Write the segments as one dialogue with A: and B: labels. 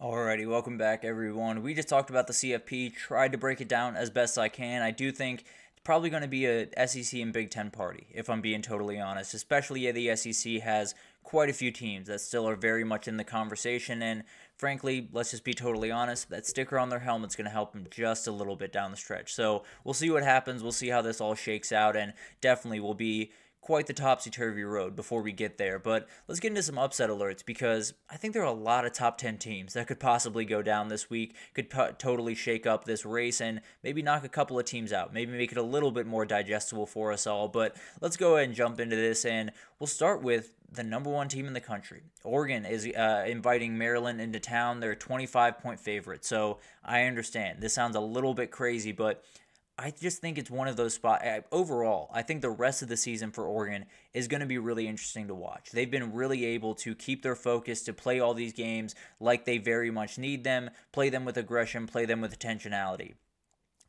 A: Alrighty, welcome back everyone. We just talked about the CFP, tried to break it down as best I can. I do think it's probably going to be a SEC and Big Ten party, if I'm being totally honest. Especially the SEC has quite a few teams that still are very much in the conversation, and frankly, let's just be totally honest, that sticker on their helmet's going to help them just a little bit down the stretch. So we'll see what happens, we'll see how this all shakes out, and definitely will be quite the topsy-turvy road before we get there. But let's get into some upset alerts because I think there are a lot of top 10 teams that could possibly go down this week, could totally shake up this race and maybe knock a couple of teams out, maybe make it a little bit more digestible for us all. But let's go ahead and jump into this, and we'll start with the number one team in the country. Oregon is inviting Maryland into town. They're a 25-point favorite, so I understand. This sounds a little bit crazy, but I just think it's one of those spots. Overall, I think the rest of the season for Oregon is going to be really interesting to watch. They've been really able to keep their focus, to play all these games like they very much need them, play them with aggression, play them with intentionality.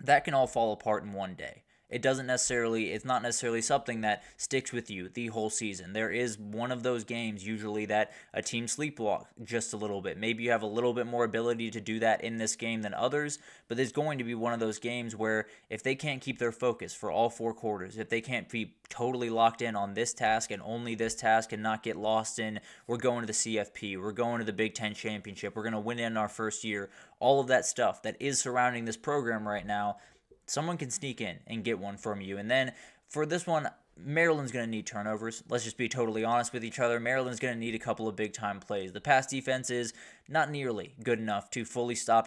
A: That can all fall apart in one day. It's not necessarily something that sticks with you the whole season. There is one of those games usually that a team sleepwalks just a little bit. Maybe you have a little bit more ability to do that in this game than others, but there's going to be one of those games where if they can't keep their focus for all four quarters, if they can't be totally locked in on this task and only this task and not get lost in, we're going to the CFP, we're going to the Big Ten Championship, we're going to win in our first year, all of that stuff that is surrounding this program right now, someone can sneak in and get one from you. And then for this one, Maryland's going to need turnovers. Let's just be totally honest with each other. Maryland's going to need a couple of big-time plays. The pass defense is not nearly good enough to fully slow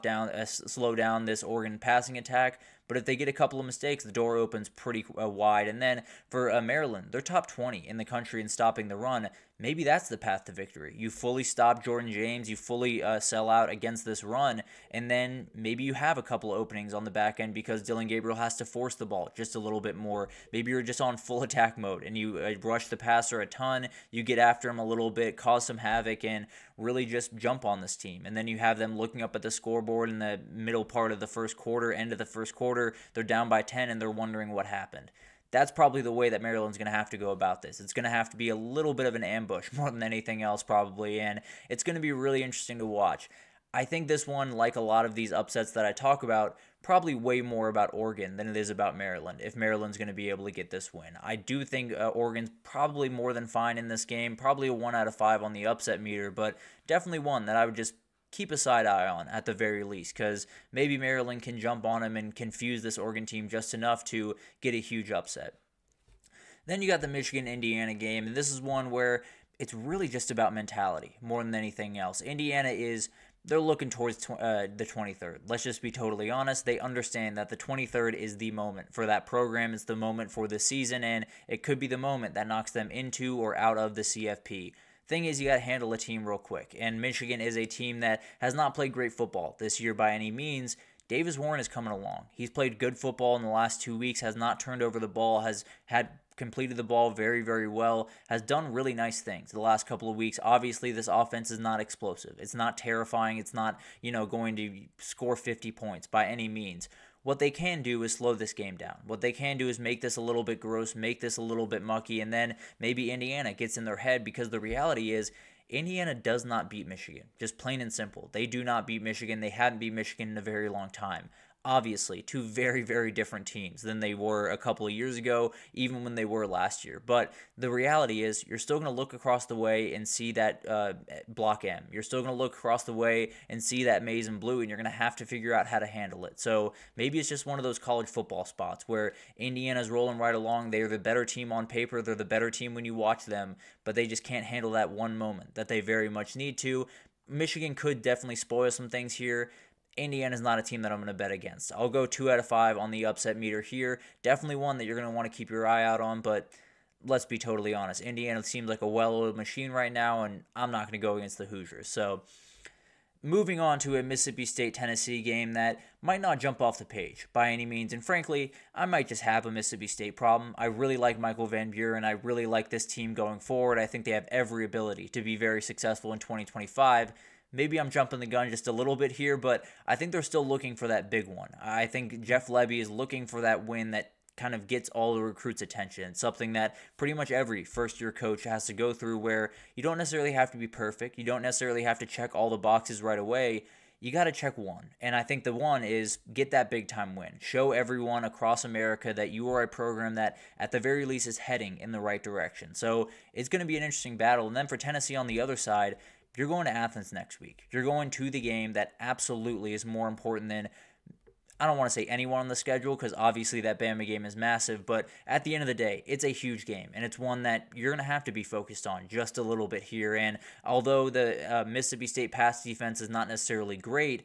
A: down this Oregon passing attack. But if they get a couple of mistakes, the door opens pretty wide. And then for Maryland, they're top 20 in the country in stopping the run. Maybe that's the path to victory. You fully stop Jordan James, you fully sell out against this run, and then maybe you have a couple of openings on the back end because Dylan Gabriel has to force the ball just a little bit more. Maybe you're just on full attack mode and you rush the passer a ton, you get after him a little bit, cause some havoc, and really just jump on this team. And then you have them looking up at the scoreboard in the middle part of the first quarter, end of the first quarter, they're down by 10 and they're wondering what happened. That's probably the way that Maryland's going to have to go about this. It's going to have to be a little bit of an ambush more than anything else probably, and it's going to be really interesting to watch. I think this one, like a lot of these upsets that I talk about, probably way more about Oregon than it is about Maryland, if Maryland's going to be able to get this win. I do think Oregon's probably more than fine in this game, probably a 1 out of 5 on the upset meter, but definitely one that I would just keep a side eye on at the very least, because maybe Maryland can jump on him and confuse this Oregon team just enough to get a huge upset. Then you got the Michigan-Indiana game, and this is one where it's really just about mentality more than anything else. They're looking towards the 23rd. Let's just be totally honest. They understand that the 23rd is the moment for that program. It's the moment for the season, and it could be the moment that knocks them into or out of the CFP. Thing is, you got to handle a team real quick, and Michigan is a team that has not played great football this year by any means. Davis Warren is coming along. He's played good football in the last 2 weeks, has not turned over the ball, has completed the ball very, very well, has done really nice things the last couple of weeks. Obviously, this offense is not explosive. It's not terrifying. It's not, going to score 50 points by any means. What they can do is slow this game down. What they can do is make this a little bit gross, make this a little bit mucky, and then maybe Indiana gets in their head, because the reality is Indiana does not beat Michigan. Just plain and simple. They do not beat Michigan. They haven't beat Michigan in a very long time. Obviously, two very, very different teams than they were a couple of years ago, even when they were last year. But the reality is, you're still going to look across the way and see that Block M. You're still going to look across the way and see that maize and blue, and you're going to have to figure out how to handle it. So maybe it's just one of those college football spots where Indiana's rolling right along. They're the better team on paper. They're the better team when you watch them, but they just can't handle that one moment that they very much need to. Michigan could definitely spoil some things here. Indiana's not a team that I'm going to bet against. I'll go 2 out of 5 on the upset meter here. Definitely one that you're going to want to keep your eye out on, but let's be totally honest. Indiana seems like a well-oiled machine right now, and I'm not going to go against the Hoosiers. So moving on to a Mississippi State-Tennessee game that might not jump off the page by any means, and frankly, I might just have a Mississippi State problem. I really like Michael Van Buren. I really like this team going forward. I think they have every ability to be very successful in 2025. Maybe I'm jumping the gun just a little bit here, but I think they're still looking for that big one. I think Jeff Lebby is looking for that win that kind of gets all the recruits' attention. It's something that pretty much every first-year coach has to go through, where you don't necessarily have to be perfect. You don't necessarily have to check all the boxes right away. You got to check one. And I think the one is get that big-time win. Show everyone across America that you are a program that, at the very least, is heading in the right direction. So it's going to be an interesting battle. And then for Tennessee on the other side, you're going to Athens next week. You're going to the game that absolutely is more important than, I don't want to say anyone on the schedule, because obviously that Bama game is massive, but at the end of the day, it's a huge game, and it's one that you're going to have to be focused on just a little bit here. And although the Mississippi State pass defense is not necessarily great,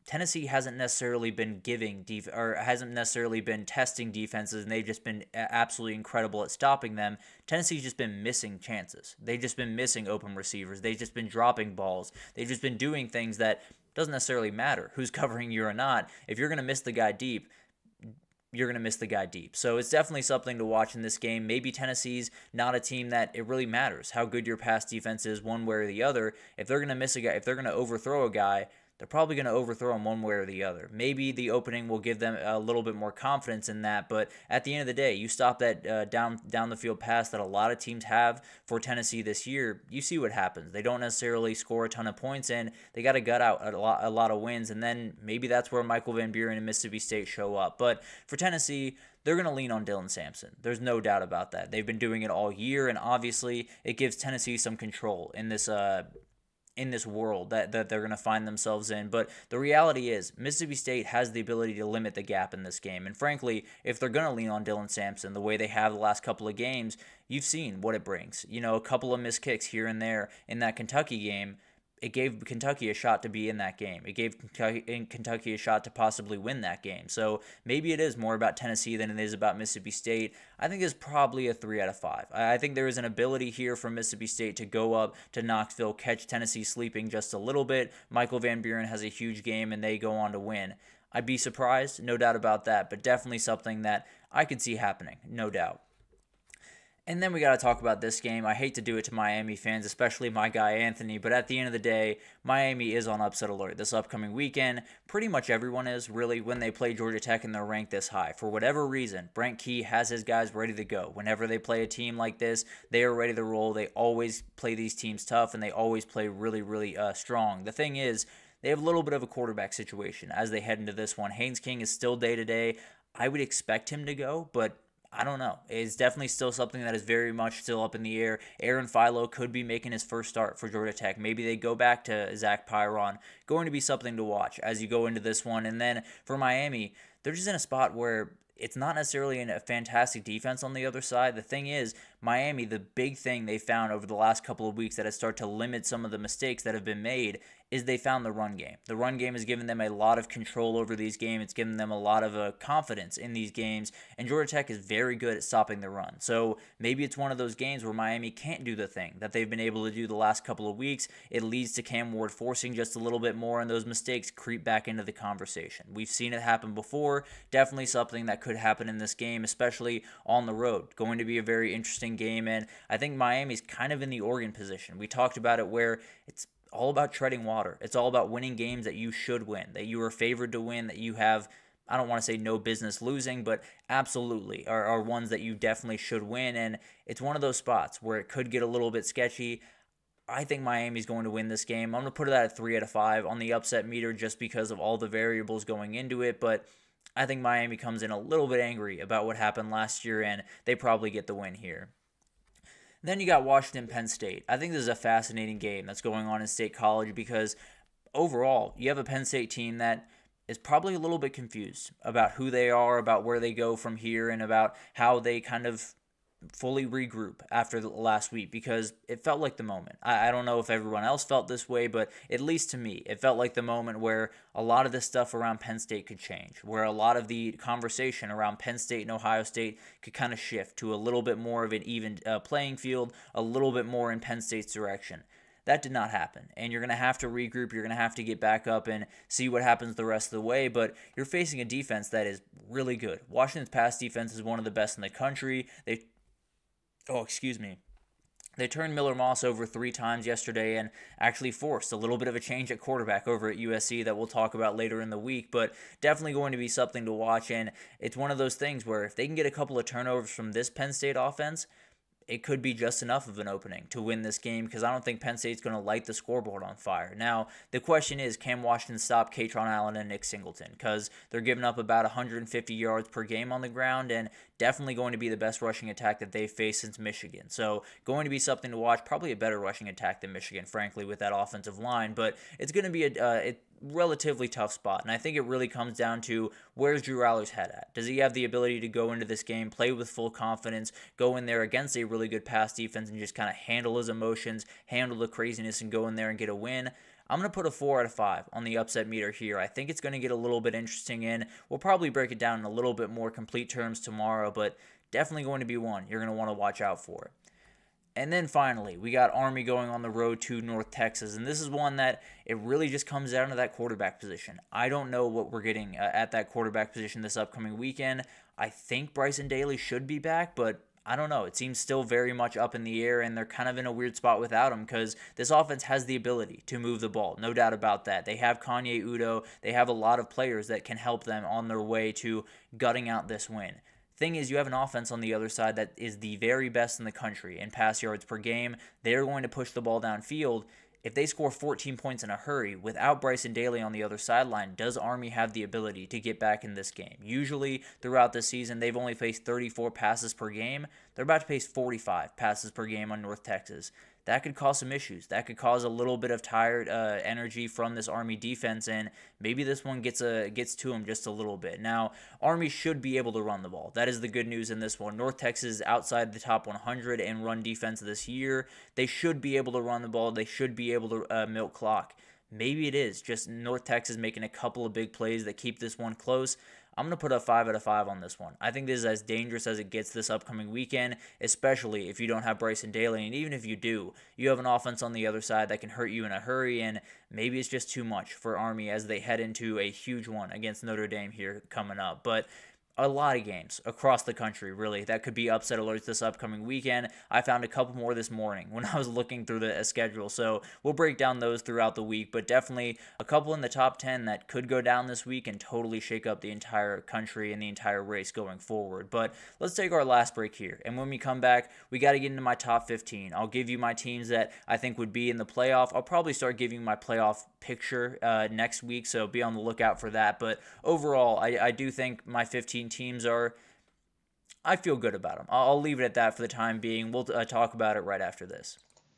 A: Tennessee hasn't necessarily been hasn't necessarily been testing defenses, and they've just been absolutely incredible at stopping them. Tennessee's just been missing chances. They've just been missing open receivers. They've just been dropping balls. They've just been doing things that doesn't necessarily matter who's covering you or not. If you're going to miss the guy deep, you're going to miss the guy deep. So it's definitely something to watch in this game. Maybe Tennessee's not a team that it really matters how good your pass defense is one way or the other. If they're going to miss a guy, if they're going to overthrow a guy, they're probably going to overthrow him one way or the other. Maybe the opening will give them a little bit more confidence in that, but at the end of the day, you stop that down the field pass that a lot of teams have for Tennessee this year, you see what happens. They don't necessarily score a ton of points, and they got to gut out a lot of wins, and then maybe that's where Michael Van Buren and Mississippi State show up. But for Tennessee, they're going to lean on Dylan Sampson. There's no doubt about that. They've been doing it all year, and obviously it gives Tennessee some control in this world that they're going to find themselves in. But the reality is Mississippi State has the ability to limit the gap in this game. And frankly, if they're going to lean on Dylan Sampson the way they have the last couple of games, you've seen what it brings. You know, a couple of missed kicks here and there in that Kentucky game. It gave Kentucky a shot to be in that game. It gave Kentucky a shot to possibly win that game. So maybe it is more about Tennessee than it is about Mississippi State. I think it's probably a 3 out of 5. I think there is an ability here for Mississippi State to go up to Knoxville, catch Tennessee sleeping just a little bit. Michael Van Buren has a huge game, and they go on to win. I'd be surprised, no doubt about that, but definitely something that I could see happening, no doubt. And then we got to talk about this game. I hate to do it to Miami fans, especially my guy Anthony, but at the end of the day, Miami is on upset alert this upcoming weekend. Pretty much everyone is, really, when they play Georgia Tech and they're ranked this high. For whatever reason, Brent Key has his guys ready to go. Whenever they play a team like this, they are ready to roll. They always play these teams tough, and they always play really, really strong. The thing is, they have a little bit of a quarterback situation as they head into this one. Haynes King is still day-to-day. I would expect him to go, but I don't know. It's definitely still something that is very much still up in the air. Aaron Philo could be making his first start for Georgia Tech. Maybe they go back to Zach Pyron. Going to be something to watch as you go into this one. And then for Miami, they're just in a spot where it's not necessarily a fantastic defense on the other side. The thing is, Miami, the big thing they found over the last couple of weeks that has started to limit some of the mistakes that have been made is they found the run game. The run game has given them a lot of control over these games. It's given them a lot of confidence in these games, and Georgia Tech is very good at stopping the run. So maybe it's one of those games where Miami can't do the thing that they've been able to do the last couple of weeks. It leads to Cam Ward forcing just a little bit more, and those mistakes creep back into the conversation. We've seen it happen before. Definitely something that could happen in this game, especially on the road. Going to be a very interesting game, and I think Miami's kind of in the Oregon position. We talked about it where it's all about treading water. It's all about winning games that you should win, that you are favored to win, that you have, I don't want to say no business losing, but absolutely are ones that you definitely should win. And it's one of those spots where it could get a little bit sketchy. I think Miami's going to win this game. I'm going to put it at a 3 out of 5 on the upset meter just because of all the variables going into it, but I think Miami comes in a little bit angry about what happened last year, and they probably get the win here. Then you got Washington, Penn State. I think this is a fascinating game that's going on in State College because overall, you have a Penn State team that is probably a little bit confused about who they are, about where they go from here, and about how they kind of fully regroup after the last week because it felt like the moment. I don't know if everyone else felt this way, but at least to me, it felt like the moment where a lot of the stuff around Penn State could change, where a lot of the conversation around Penn State and Ohio State could kind of shift to a little bit more of an even playing field, a little bit more in Penn State's direction. That did not happen, and you're going to have to regroup. You're going to have to get back up and see what happens the rest of the way, but you're facing a defense that is really good. Washington's pass defense is one of the best in the country. They turned Miller Moss over 3 times yesterday and actually forced a little bit of a change at quarterback over at USC that we'll talk about later in the week, but definitely going to be something to watch. And it's one of those things where if they can get a couple of turnovers from this Penn State offense, it could be just enough of an opening to win this game, because I don't think Penn State's going to light the scoreboard on fire. Now, the question is, can Washington stop Katron Allen and Nick Singleton? Because they're giving up about 150 yards per game on the ground, and definitely going to be the best rushing attack that they've faced since Michigan. So going to be something to watch, probably a better rushing attack than Michigan, frankly, with that offensive line. But it's going to be a relatively tough spot, and I think it really comes down to, where's Drew Allar's head at? Does he have the ability to go into this game, play with full confidence, go in there against a really good pass defense and just kind of handle his emotions, handle the craziness, and go in there and get a win? I'm going to put a 4 out of 5 on the upset meter here. I think it's going to get a little bit interesting in. We'll probably break it down in a little bit more complete terms tomorrow, but definitely going to be one you're going to want to watch out for. And then finally, we got Army going on the road to North Texas, and this is one that it really just comes down to that quarterback position. I don't know what we're getting at that quarterback position this upcoming weekend. I think Bryson Daly should be back, but I don't know. It seems still very much up in the air, and they're kind of in a weird spot without him, because this offense has the ability to move the ball. No doubt about that. They have Kanye Udo. They have a lot of players that can help them on their way to gutting out this win. Thing is, you have an offense on the other side that is the very best in the country in pass yards per game. They're going to push the ball downfield. If they score 14 points in a hurry without Bryson Daly on the other sideline, does Army have the ability to get back in this game? Usually throughout the season, they've only faced 34 passes per game. They're about to face 45 passes per game on North Texas. That could cause some issues. That could cause a little bit of tired energy from this Army defense, and maybe this one gets to them just a little bit. Now, Army should be able to run the ball. That is the good news in this one. North Texas is outside the top 100 in run defense this year. They should be able to run the ball. They should be able to milk clock. Maybe it is just North Texas making a couple of big plays that keep this one close. I'm going to put a 5 out of 5 on this one. I think this is as dangerous as it gets this upcoming weekend, especially if you don't have Bryson Daly. And even if you do, you have an offense on the other side that can hurt you in a hurry, and maybe it's just too much for Army as they head into a huge one against Notre Dame here coming up. But a lot of games across the country, really, that could be upset alerts this upcoming weekend. I found a couple more this morning when I was looking through the schedule, so we'll break down those throughout the week, but definitely a couple in the top 10 that could go down this week and totally shake up the entire country and the entire race going forward. But let's take our last break here, and when we come back, we got to get into my top 15. I'll give you my teams that I think would be in the playoff. I'll probably start giving my playoff picture next week, so be on the lookout for that. But overall, I do think my 15 teams I feel good about them. I'll leave it at that for the time being. We'll talk about it right after this.